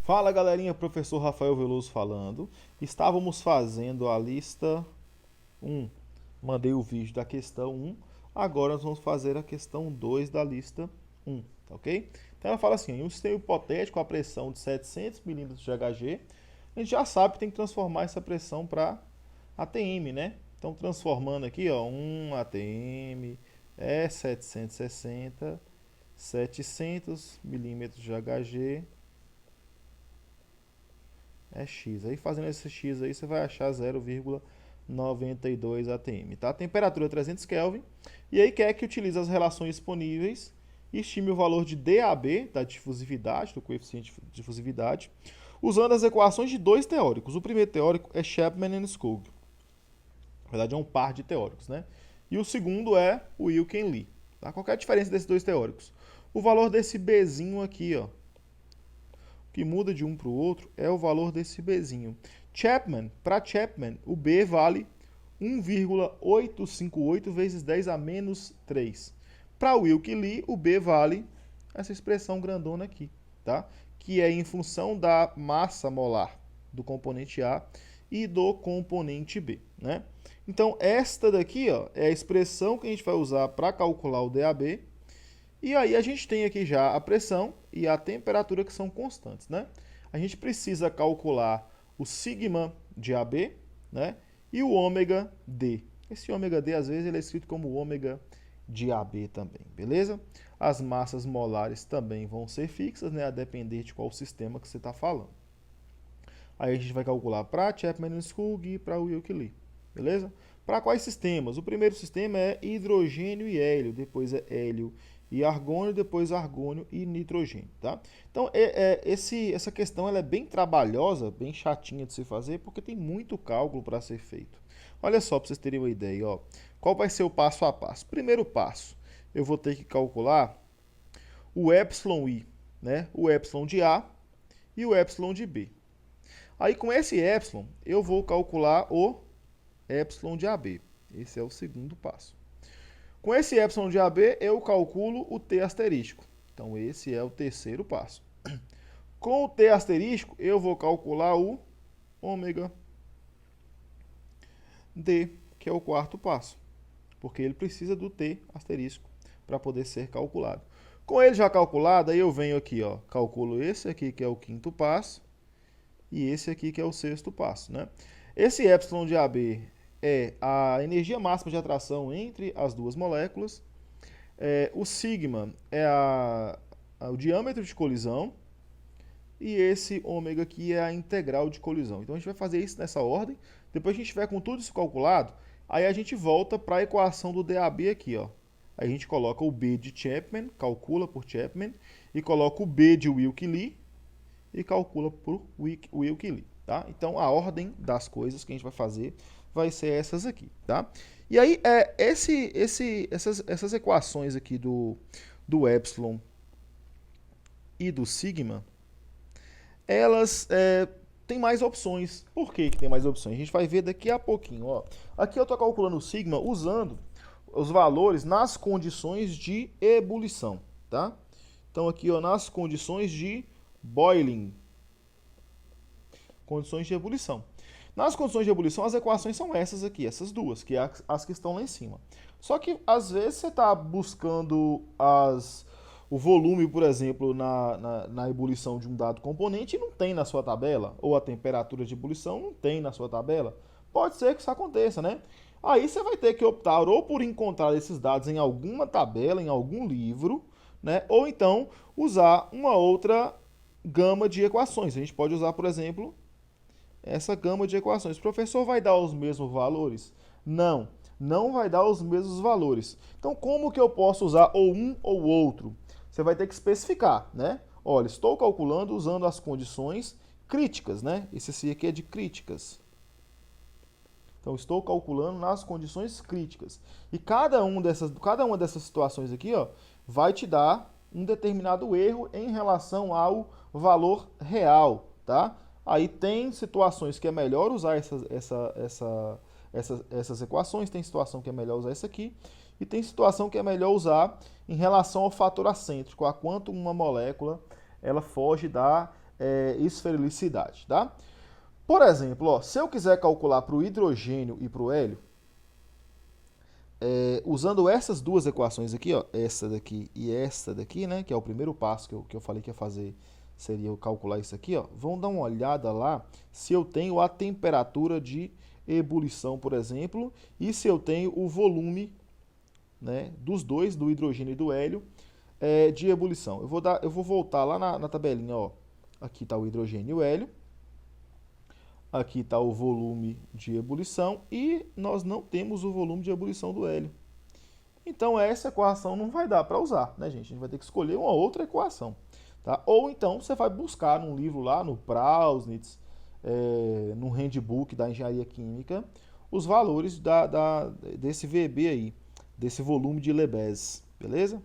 Fala galerinha, professor Rafael Veloso falando. Estávamos fazendo a lista 1. Mandei o vídeo da questão 1. Agora nós vamos fazer a questão 2 da lista 1, tá ok? Então ela fala assim, em um sistema hipotético a pressão de 700 milímetros de Hg, a gente já sabe que tem que transformar essa pressão para ATM, né? Então transformando aqui, ó, 1 ATM é 700 milímetros de Hg é X. Aí fazendo esse X aí, você vai achar 0,92 atm, tá? A temperatura é 300 Kelvin. E aí quer que utilize as relações disponíveis e estime o valor de DAB, da difusividade, do coeficiente de difusividade, usando as equações de dois teóricos. O primeiro teórico é Chapman e Skog. Na verdade, é um par de teóricos, né? E o segundo é o Wilken Lee. Tá? Qual é a diferença desses dois teóricos? O valor desse Bzinho aqui, ó, que muda de um para o outro é o valor desse Bzinho. Para Chapman, o B vale 1,858 vezes 10 a menos 3. Para Wilke Lee, o B vale essa expressão grandona aqui, tá? Que é em função da massa molar do componente A e do componente B, né? Então, esta daqui, ó, é a expressão que a gente vai usar para calcular o DAB. E aí a gente tem aqui já a pressão e a temperatura que são constantes, né? A gente precisa calcular o sigma de AB, né? E o ômega D. Esse ômega D, às vezes, ele é escrito como ômega de AB também, beleza? As massas molares também vão ser fixas, né? A depender de qual sistema que você está falando. Aí a gente vai calcular para Chapman e Skog e para Wilke Lee, beleza? Para quais sistemas? O primeiro sistema é hidrogênio e hélio, depois é hélio e argônio, depois argônio e nitrogênio, tá? Então, essa questão ela é bem trabalhosa, bem chatinha de se fazer, porque tem muito cálculo para ser feito. Olha só, para vocês terem uma ideia, ó. Qual vai ser o passo a passo? Primeiro passo, eu vou ter que calcular o epsilon I, né? O epsilon de A e o epsilon de B. Aí, com esse epsilon, eu vou calcular o epsilon de AB. Esse é o segundo passo. Com esse epsilon de AB, eu calculo o T asterístico. Então, esse é o terceiro passo. Com o T asterístico, eu vou calcular o ômega D, que é o quarto passo. Porque ele precisa do T asterístico para poder ser calculado. Com ele já calculado, aí eu venho aqui, ó, calculo esse aqui que é o quinto passo e esse aqui que é o sexto passo, né? Esse epsilon de AB é a energia máxima de atração entre as duas moléculas. O sigma é o diâmetro de colisão. E esse ômega aqui é a integral de colisão. Então a gente vai fazer isso nessa ordem. Depois que a gente tiver com tudo isso calculado, aí a gente volta para a equação do DAB aqui, ó. Aí a gente coloca o B de Chapman, calcula por Chapman, e coloca o B de Wilke Lee e calcula por Wilke Lee, tá? Então a ordem das coisas que a gente vai fazer vai ser essas aqui, tá? E aí essas equações aqui do epsilon e do sigma, elas têm mais opções. Por que tem mais opções? A gente vai ver daqui a pouquinho, ó. Aqui eu estou calculando o sigma usando os valores nas condições de ebulição, tá? Então aqui, ó, nas condições de boiling, condições de ebulição. Nas condições de ebulição, as equações são essas aqui, essas duas, que é as que estão lá em cima. Só que, às vezes, você está buscando o volume, por exemplo, na ebulição de um dado componente e não tem na sua tabela, ou a temperatura de ebulição não tem na sua tabela. Pode ser que isso aconteça, né? Aí você vai ter que optar ou por encontrar esses dados em alguma tabela, em algum livro, né? Ou então usar uma outra gama de equações. A gente pode usar, por exemplo, essa gama de equações. O professor vai dar os mesmos valores? Não, não vai dar os mesmos valores. Então, como que eu posso usar ou um ou outro? Você vai ter que especificar, né? Olha, estou calculando usando as condições críticas, né? Esse aqui é de críticas. Então, estou calculando nas condições críticas. E cada uma dessas situações aqui, ó, vai te dar um determinado erro em relação ao valor real, tá? Aí tem situações que é melhor usar essas equações, tem situação que é melhor usar essa aqui, e tem situação que é melhor usar em relação ao fator acêntrico, a quanto uma molécula ela foge da esferilicidade, tá? Por exemplo, ó, se eu quiser calcular para o hidrogênio e para o hélio, usando essas duas equações aqui, ó, essa daqui e essa daqui, né, que é o primeiro passo que eu falei que ia fazer, seria eu calcular isso aqui, ó, vão dar uma olhada lá se eu tenho a temperatura de ebulição, por exemplo, e se eu tenho o volume, né, dos dois, do hidrogênio e do hélio, de ebulição. Eu vou voltar lá na tabelinha, ó, aqui está o hidrogênio e o hélio, aqui está o volume de ebulição e nós não temos o volume de ebulição do hélio. Então essa equação não vai dar para usar, né, gente? A gente vai ter que escolher uma outra equação, tá? Ou então você vai buscar num livro lá, no Prausnitz, no handbook da engenharia química, os valores desse VB aí, desse volume de Lebesgue, beleza?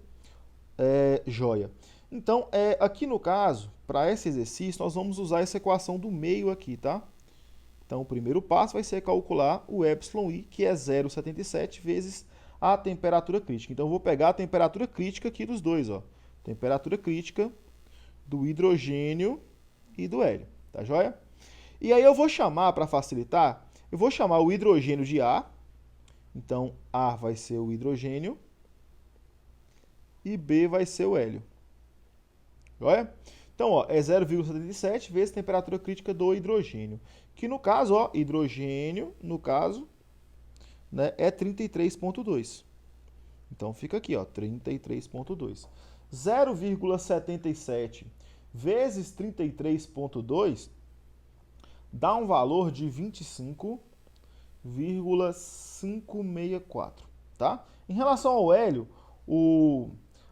Joia. Então, aqui no caso, para esse exercício, nós vamos usar essa equação do meio aqui, tá? Então, o primeiro passo vai ser calcular o εi, que é 0,77 vezes a temperatura crítica. Então, eu vou pegar a temperatura crítica aqui dos dois, ó. Temperatura crítica do hidrogênio e do hélio, tá joia? E aí eu vou chamar, para facilitar, eu vou chamar o hidrogênio de A. Então, A vai ser o hidrogênio e B vai ser o hélio. Joia? Então, ó, é 0,77 vezes a temperatura crítica do hidrogênio. Que no caso, ó, hidrogênio, no caso, né, é 33,2. Então fica aqui, ó, 33,2. 0,77 vezes 33,2 dá um valor de 25,564, tá? Em relação ao hélio,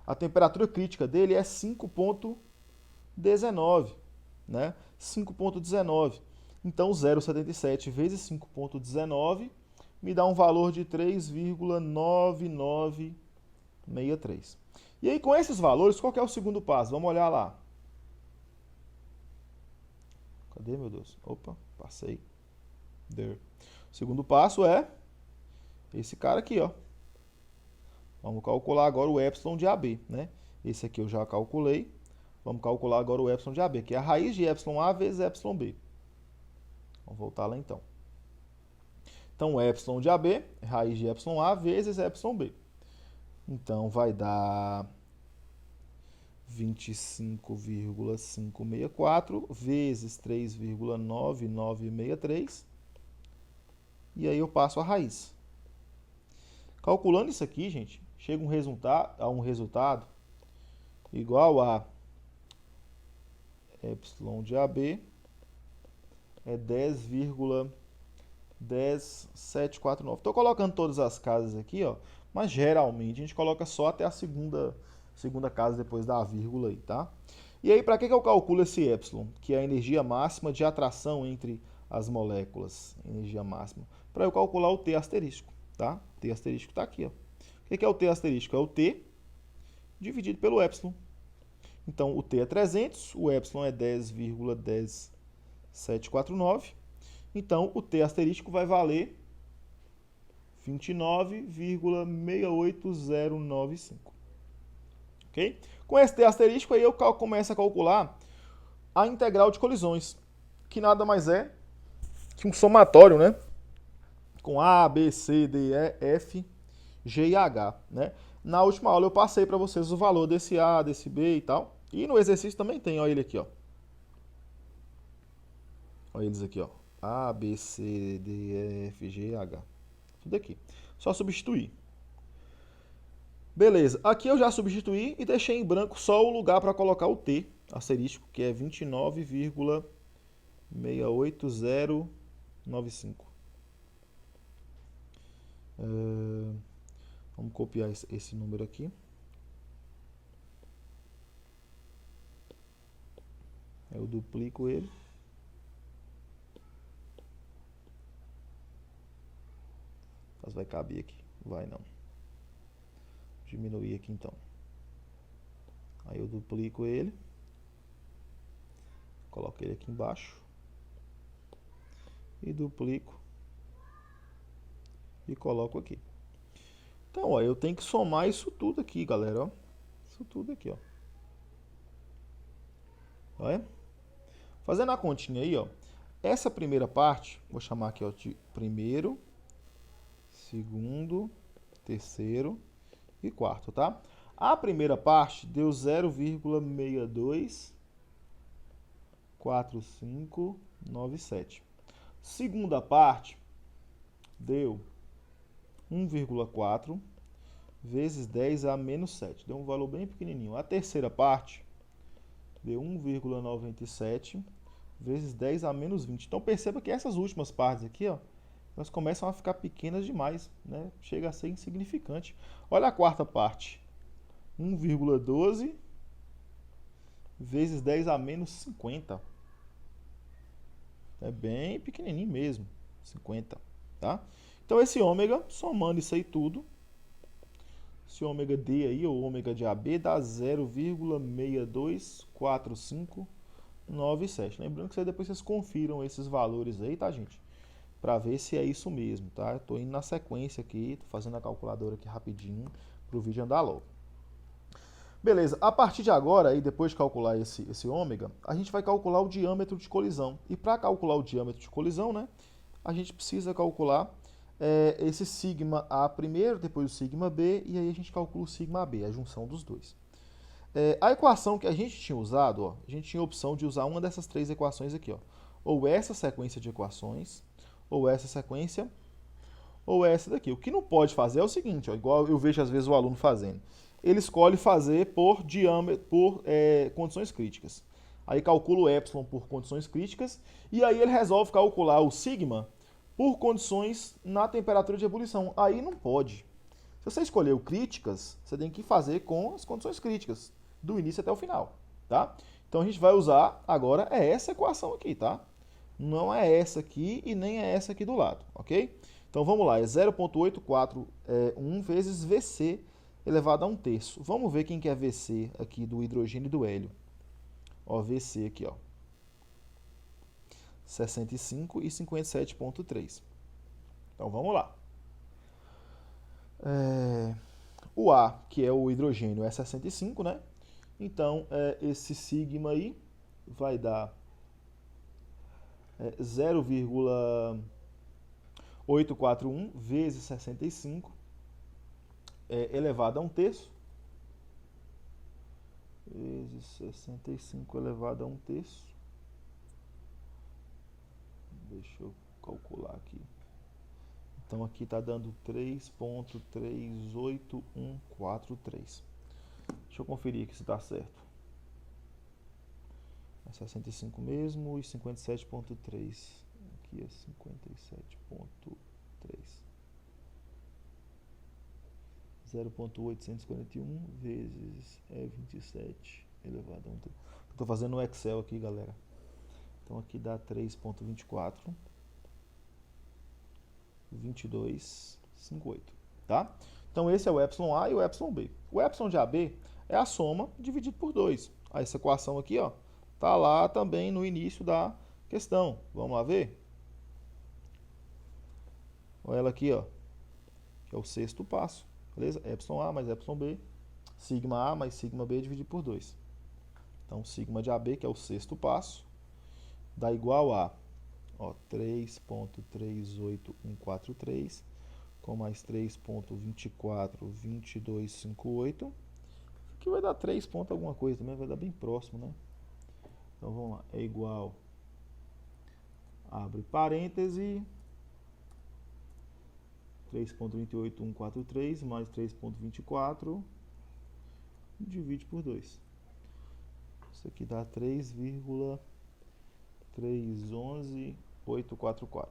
a temperatura crítica dele é 5,19, né? 5,19. Então, 0,77 vezes 5,19 me dá um valor de 3,9963. E aí, com esses valores, qual que é o segundo passo? Vamos olhar lá. Cadê, meu Deus? Opa, passei. There. O segundo passo é esse cara aqui, ó. Vamos calcular agora o epsilon de AB, né? Esse aqui eu já calculei. Vamos calcular agora o epsilon de AB, que é a raiz de epsilon A vezes epsilon B. Vamos voltar lá então. Então, o epsilon de AB é raiz de epsilon A vezes epsilon B. Então, vai dar 25,564 vezes 3,9963. E aí eu passo a raiz. Calculando isso aqui, gente, chega a um resultado igual a epsilon de AB é 10,10749. Estou colocando todas as casas aqui, ó, mas geralmente a gente coloca só até a segunda casa depois da vírgula aí, tá? E aí, para que eu calculo esse epsilon, que é a energia máxima de atração entre as moléculas, energia máxima? Para eu calcular o T asterístico, tá? T asterístico está aqui, ó. O que é o T asterístico? É o T dividido pelo epsilon. Então, o T é 300, o epsilon é 10,10749. Então, o T asterístico vai valer 29,68095. Ok? Com esse T asterístico, aí eu começo a calcular a integral de colisões, que nada mais é que um somatório, né? Com A, B, C, D, E, F, G e H, né? Na última aula eu passei para vocês o valor desse A, desse B e tal. E no exercício também tem, ó, ele aqui, ó. Olha eles aqui, ó. A, B, C, D, E, F, G, H. Tudo aqui. Só substituir. Beleza. Aqui eu já substituí e deixei em branco só o lugar para colocar o T asterístico, que é 29,68095. Vamos copiar esse número aqui. Eu duplico ele. Mas vai caber aqui. Vai não. Diminuir aqui então. Aí eu duplico ele. Coloco ele aqui embaixo. E duplico. E coloco aqui. Então, ó, eu tenho que somar isso tudo aqui, galera, ó. Isso tudo aqui, ó. Olha. Fazendo a continha aí, ó, essa primeira parte, vou chamar aqui ó, de primeiro, segundo, terceiro e quarto, tá? A primeira parte deu 0,624597. Segunda parte deu 1,4 vezes 10 a menos 7. Deu um valor bem pequenininho. A terceira parte deu 1,97 vezes 10 a menos 20. Então perceba que essas últimas partes aqui, ó, elas começam a ficar pequenas demais, né? Chega a ser insignificante. Olha a quarta parte. 1,12 vezes 10 a menos 50. É bem pequenininho mesmo, 50, tá? Então esse ômega, somando isso aí tudo, esse ômega D aí, ou ômega de AB, dá 0,624597. Lembrando que depois vocês confiram esses valores aí, tá, gente? Para ver se é isso mesmo, tá? Eu tô indo na sequência aqui, tô fazendo a calculadora aqui rapidinho para o vídeo andar logo. Beleza, a partir de agora, aí depois de calcular esse ômega, a gente vai calcular o diâmetro de colisão. E para calcular o diâmetro de colisão, né, a gente precisa calcular esse sigma A primeiro, depois o sigma B, e aí a gente calcula o sigma B, a junção dos dois. A equação que a gente tinha usado, ó, a gente tinha a opção de usar uma dessas três equações aqui, ó. Ou essa sequência de equações, ou essa sequência, ou essa daqui. O que não pode fazer é o seguinte, ó, igual eu vejo às vezes o aluno fazendo. Ele escolhe fazer por diâmetro, por condições críticas. Aí calcula o epsilon por condições críticas e aí ele resolve calcular o sigma por condições na temperatura de ebulição. Aí não pode. Se você escolheu críticas, você tem que fazer com as condições críticas, do início até o final, tá? Então a gente vai usar agora essa equação aqui, tá? Não é essa aqui e nem é essa aqui do lado, ok? Então vamos lá, é 0,841 vezes VC elevado a 1/3. Vamos ver quem que é VC aqui do hidrogênio e do hélio. Ó, VC aqui, ó. 65 e 57,3. Então vamos lá. O A, que é o hidrogênio, é 65, né? Então esse sigma aí vai dar 0,841 vezes 65 elevado a 1/3 vezes 65 elevado a 1/3. Deixa eu calcular aqui. Então aqui está dando 3,38143. Deixa eu conferir aqui se está certo. É 65 mesmo e 57,3. Aqui é 57,3. 0,841 vezes 27 elevado a 1. Estou fazendo o Excel aqui, galera. Então aqui dá 3,24. 22,58, tá? Então esse é o epsilon A e o epsilon B. O epsilon de AB é a soma dividido por 2. Essa equação aqui, ó, tá lá também no início da questão. Vamos lá ver? Olha ela aqui, ó, que é o sexto passo, beleza? Epsilon A mais epsilon B, sigma A mais sigma B dividido por 2. Então sigma de AB, que é o sexto passo, dá igual a 3,38143 com mais 3,242258, que vai dar 3 ponto alguma coisa também, vai dar bem próximo, né? Então vamos lá, é igual, abre parêntese, 3,28143 mais 3,24 divide por 2. Isso aqui dá 3,311844.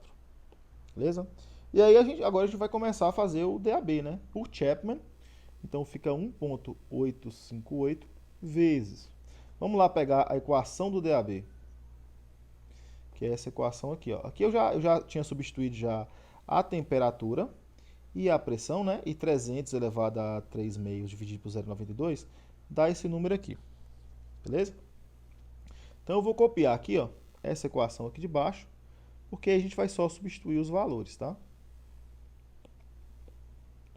Beleza? E aí agora a gente vai começar a fazer o DAB, né? Por Chapman. Então fica 1,858 vezes. Vamos lá pegar a equação do DAB. Que é essa equação aqui, ó. Aqui eu já tinha substituído já a temperatura e a pressão, né? E 300 elevado a 3 meios dividido por 0,92 dá esse número aqui. Beleza? Então eu vou copiar aqui, ó, essa equação aqui de baixo, porque a gente vai só substituir os valores, tá?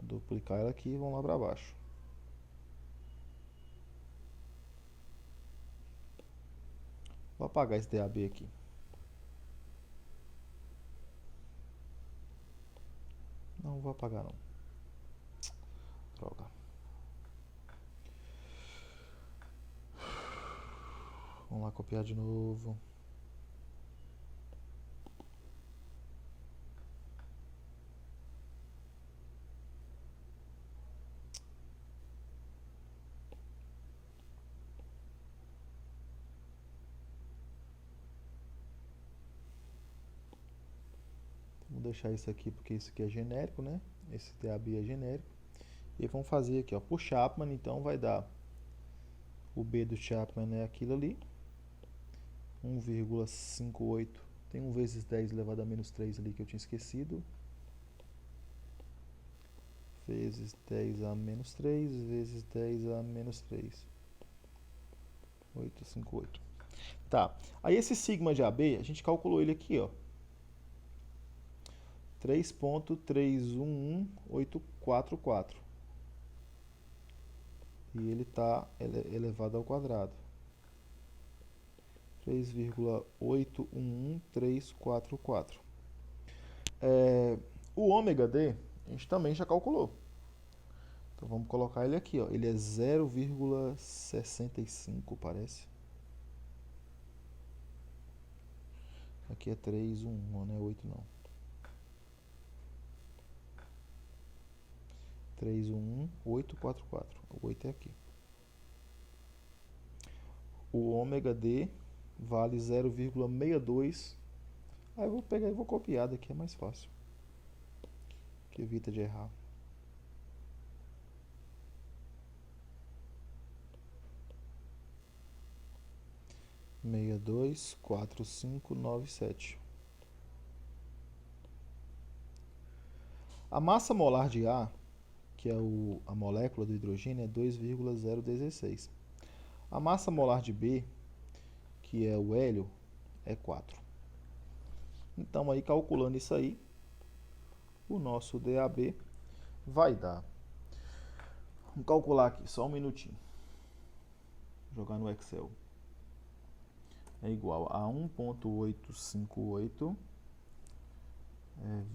Duplicar ela aqui e vamos lá para baixo. Vou apagar esse DAB aqui. Não vou apagar não. Droga. Vamos lá copiar de novo. Vou deixar isso aqui porque isso aqui é genérico, né? Esse DAB é genérico. E vamos fazer aqui, ó, por Chapman, então vai dar o B do Chapman é aquilo ali, 1,58, tem 1 vezes 10 elevado a menos 3 ali que eu tinha esquecido, vezes 10 a menos 3, vezes 10 a menos 3, 858. Tá, aí esse sigma de AB, a gente calculou ele aqui, ó, 3.311844. E ele está elevado ao quadrado. 3,811344. O ômega D, a gente também já calculou. Então vamos colocar ele aqui, ó. Ele é 0,65, parece. Aqui é 3, 1, não é 8 não. 311,844. O 8 é aqui. O ômega D vale 0,62. Aí eu vou pegar e vou copiar daqui, é mais fácil. Que evita de errar. Meia dois, 4597. A massa molar de A, que é a molécula do hidrogênio, é 2,016. A massa molar de B, que é o hélio, é 4. Então, aí calculando isso aí, o nosso DAB vai dar. Vamos calcular aqui, só um minutinho. Vou jogar no Excel. É igual a 1,858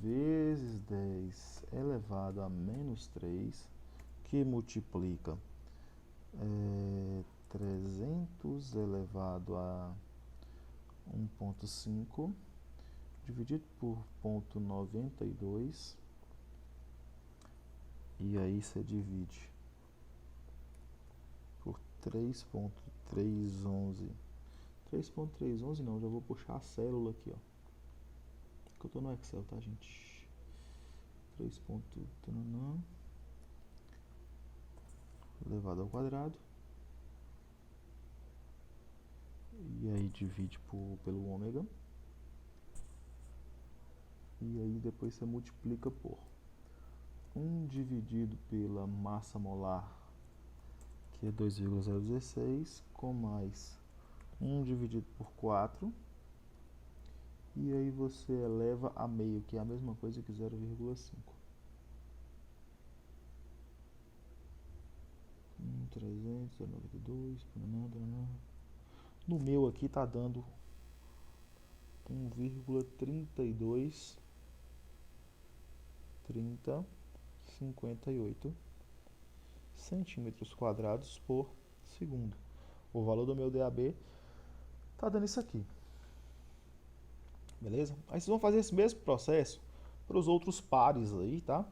vezes 10 elevado a menos 3, que multiplica 300 elevado a 1,5 dividido por 0,92, e aí você divide por 3,311. 3,311 não, já vou puxar a célula aqui, ó. Que eu tô no Excel, tá, gente? 3. Elevado ao quadrado. E aí divide pelo ômega. E aí depois você multiplica por 1 dividido pela massa molar, que é 2,016, com mais 1 dividido por 4. E aí você eleva a meio, que é a mesma coisa que 0,5. 392. No meu aqui tá dando 1,32 3058 centímetros quadrados por segundo. O valor do meu DAB tá dando isso aqui. Beleza? Aí vocês vão fazer esse mesmo processo para os outros pares aí, tá?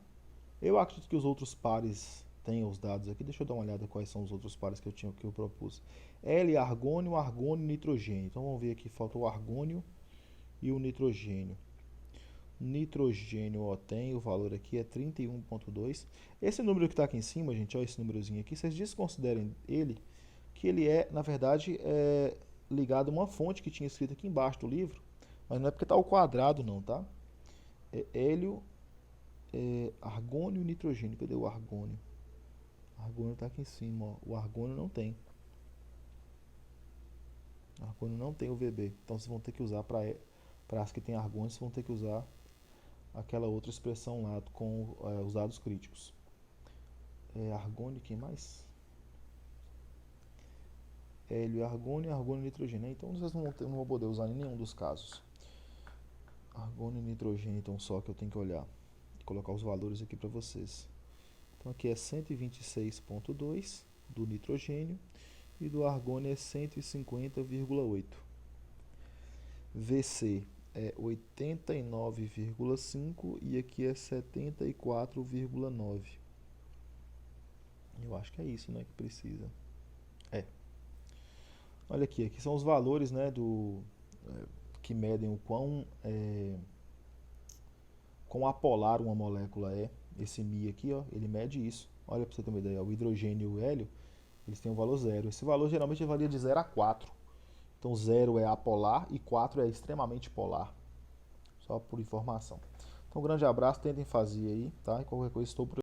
Eu acredito que os outros pares tenham os dados aqui. Deixa eu dar uma olhada quais são os outros pares que eu propus. L, argônio, argônio e nitrogênio. Então vamos ver aqui, faltou o argônio e o nitrogênio. Nitrogênio, ó, tem o valor aqui, é 31,2. Esse número que está aqui em cima, gente, ó, esse númerozinho aqui, vocês desconsiderem ele, que ele é, na verdade, ligado a uma fonte que tinha escrito aqui embaixo do livro, mas não é porque está ao quadrado não, tá? É hélio, argônio e nitrogênio. Cadê o argônio? O argônio está aqui em cima, ó. O argônio não tem. O argônio não tem o VB. Então vocês vão ter que usar para as que tem argônio, vocês vão ter que usar aquela outra expressão lá com os dados críticos. Argônio, quem mais? hélio e argônio, argônio e nitrogênio. Então vocês não vão poder usar em nenhum dos casos. Argônio e nitrogênio, então só que eu tenho que olhar. Vou colocar os valores aqui para vocês. Então aqui é 126,2 do nitrogênio e do argônio é 150,8. VC é 89,5 e aqui é 74,9. Eu acho que é isso, né, que precisa. Olha aqui são os valores, né, que medem o quão apolar uma molécula é. Esse Mi aqui, ó, ele mede isso. Olha para você ter uma ideia, o hidrogênio e o hélio, eles têm um valor zero. Esse valor geralmente varia de 0 a 4. Então 0 é apolar e 4 é extremamente polar. Só por informação. Então um grande abraço, tentem fazer aí, tá? E qualquer coisa estou por